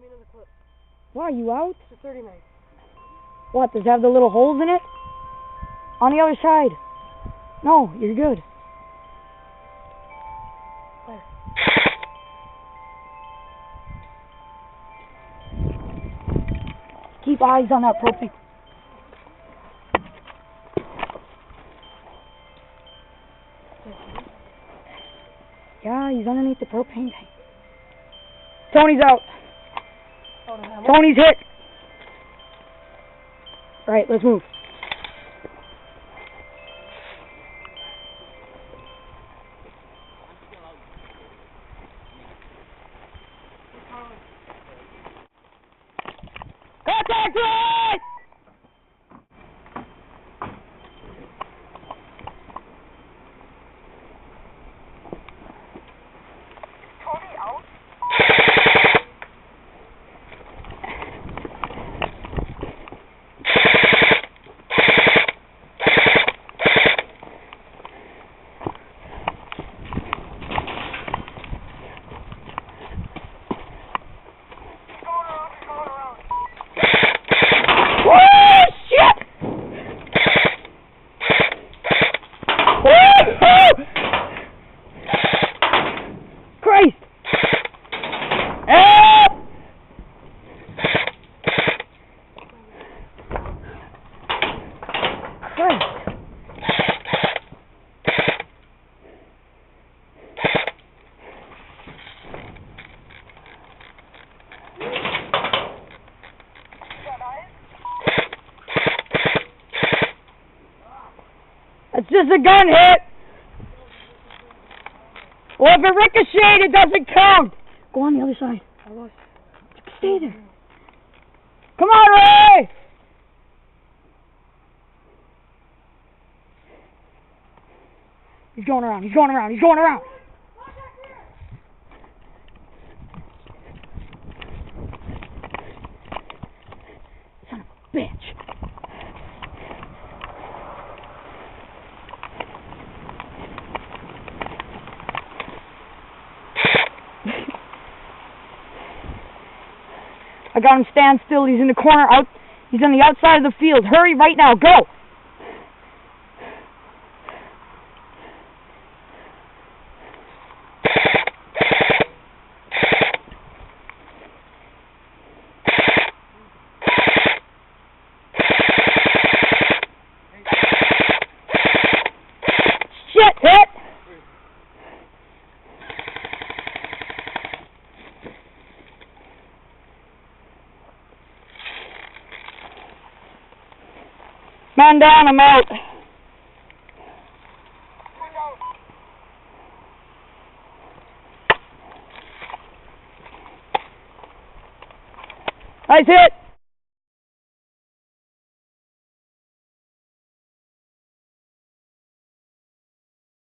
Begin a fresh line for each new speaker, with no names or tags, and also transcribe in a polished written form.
into the clip.
Why, are you out?
It's a 39.
What, does it have the little holes in it? On the other side. No, you're good.
Where?
Keep eyes on that propane. Yeah, he's underneath the propane tank. Tony's out.
Oh, no,
Tony's hit. Alright, let's move. Contact right!
Tony out?
Christ! Ah! Christ! It's just a gun hit! Well, if it ricocheted, it doesn't count! Go on the other side.
I lost.
Stay there. Come on, Ray! He's going around, he's going around, he's going around! Son of a bitch! I got him stand still. He's in the corner. He's on the outside of the field. Hurry right now. Go! Shit! Hit! Man down, I'm out. Nice hit.